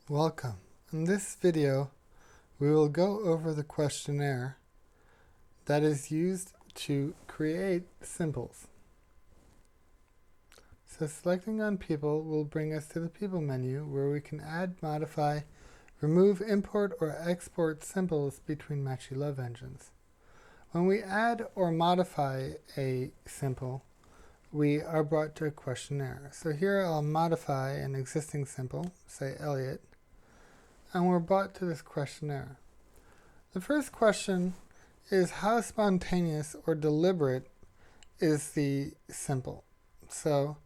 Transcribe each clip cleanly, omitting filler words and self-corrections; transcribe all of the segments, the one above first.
Welcome. In this video, we will go over the questionnaire that is used to create simples. So selecting on people will bring us to the people menu where we can add, modify, remove, import, or export simples between matche love engines. When we add or modify a simple, we are brought to a questionnaire. So here I'll modify an existing simple, say Elliot, and we're brought to this questionnaire. The first question is how spontaneous or deliberate is the simple? So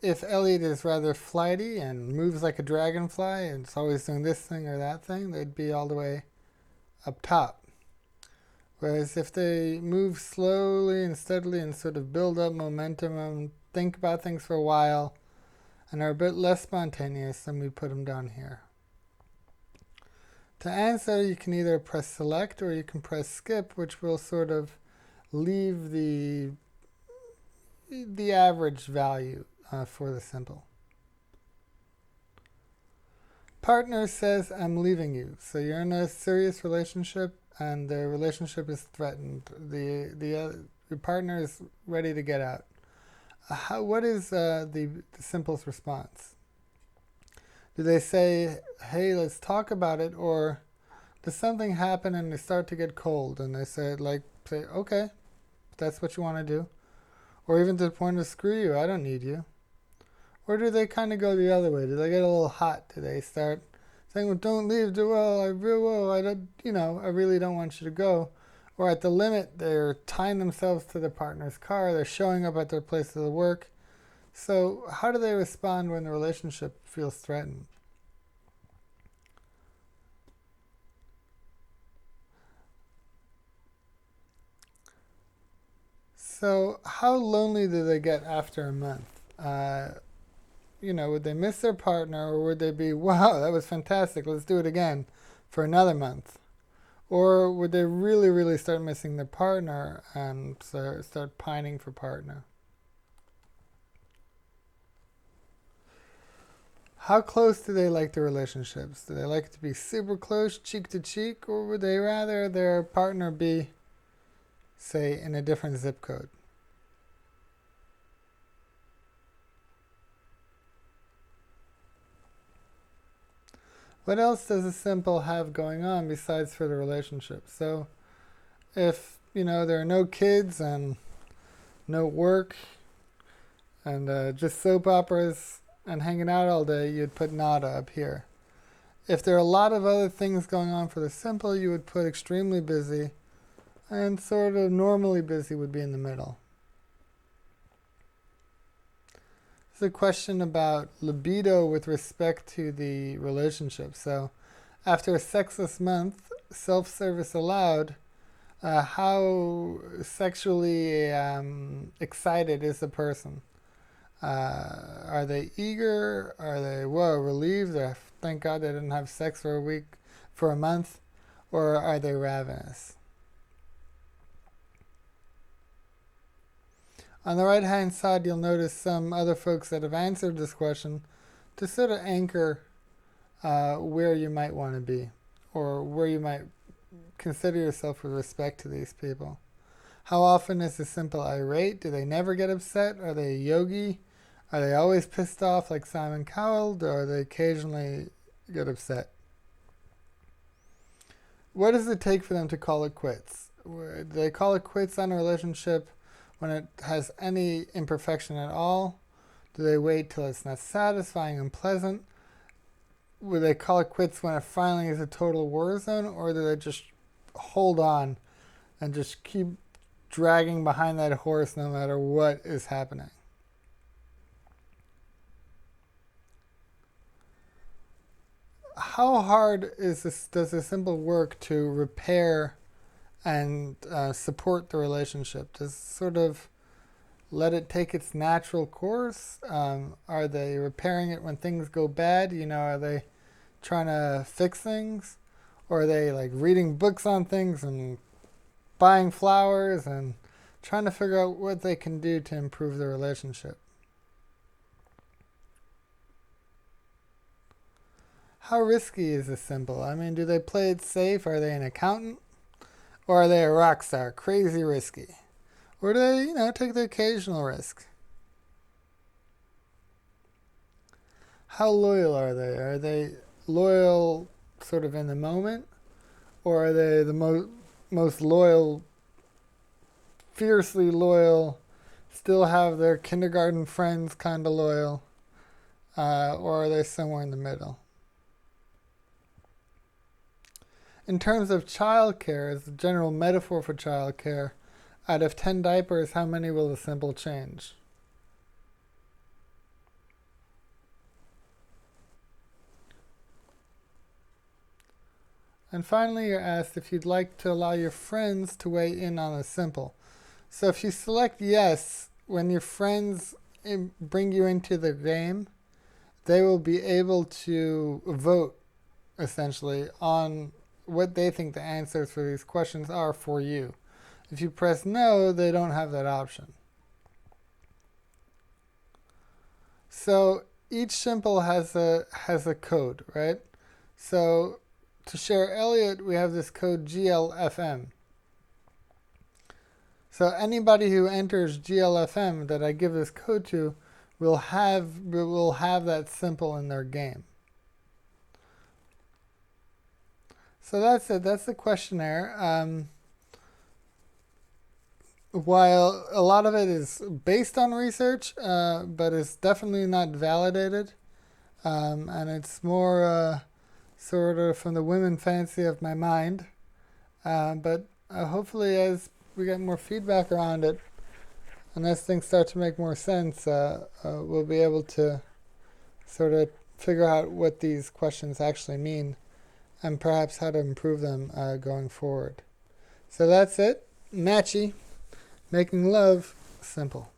if Elliot is rather flighty and moves like a dragonfly and it's always doing this thing or that thing, they'd be all the way up top. Whereas if they move slowly and steadily and sort of build up momentum and think about things for a while and are a bit less spontaneous, then we put them down here. To answer, you can either press select or you can press skip, which will sort of leave the average value for the simple. Partner says, I'm leaving you. So you're in a serious relationship and the relationship is threatened. Your partner is ready to get out. What is the simple's response? Do they say, hey, let's talk about it, or does something happen and they start to get cold and they say, okay, if that's what you want to do? Or even to the point of, screw you, I don't need you. Or do they kind of go the other way? Do they get a little hot? Do they start saying, well, don't leave, I really don't want you to go. Or at the limit, they're tying themselves to their partner's car, they're showing up at their place of work. So how do they respond when the relationship feels threatened? So how lonely do they get after a month? Would they miss their partner, or would they be, wow, that was fantastic, let's do it again for another month? Or would they really, really start missing their partner and start pining for partner? How close do they like the relationships? Do they like it to be super close, cheek to cheek, or would they rather their partner be, say, in a different zip code? What else does a simple have going on besides for the relationship? So if, there are no kids and no work and just soap operas and hanging out all day, you'd put nada up here. If there are a lot of other things going on for the simple, you would put extremely busy, and sort of normally busy would be in the middle. It's a question about libido with respect to the relationship. So after a sexless month, self-service allowed, how sexually excited is the person? Are they eager? Are they, relieved? Thank God they didn't have sex for a month? Or are they ravenous? On the right-hand side, you'll notice some other folks that have answered this question to sort of anchor where you might want to be, or where you might consider yourself with respect to these people. How often is the simple irate? Do they never get upset? Are they a yogi? Are they always pissed off like Simon Cowell, or they occasionally get upset? What does it take for them to call it quits? Do they call it quits on a relationship when it has any imperfection at all? Do they wait till it's not satisfying and pleasant? Would they call it quits when it finally is a total war zone, or do they just hold on and just keep dragging behind that horse no matter what is happening? How hard does this simple work to repair and support the relationship? Does sort of let it take its natural course? Are they repairing it when things go bad? Are they trying to fix things? Or are they like reading books on things and buying flowers and trying to figure out what they can do to improve the relationship? How risky is this simple? I mean, do they play it safe? Are they an accountant? Or are they a rock star? Crazy risky. Or do they, take the occasional risk? How loyal are they? Are they loyal sort of in the moment? Or are they the most loyal, fiercely loyal, still have their kindergarten friends kind of loyal? Or are they somewhere in the middle? In terms of childcare, as a general metaphor for childcare, out of 10 diapers, how many will the simple change? And finally, you're asked if you'd like to allow your friends to weigh in on a simple. So if you select yes, when your friends bring you into the game, they will be able to vote, essentially, on what they think the answers for these questions are for you. If you press no, they don't have that option. So each simple has a code, right? So to share Elliot, we have this code GLFM. So anybody who enters GLFM that I give this code to will have that simple in their game. So that's it. That's the questionnaire. While a lot of it is based on research, but it's definitely not validated, and it's more sort of from the women fancy of my mind. But hopefully, as we get more feedback around it, and as things start to make more sense, we'll be able to sort of figure out what these questions actually mean, and perhaps how to improve them going forward. So that's it. Matchy. Making love simple.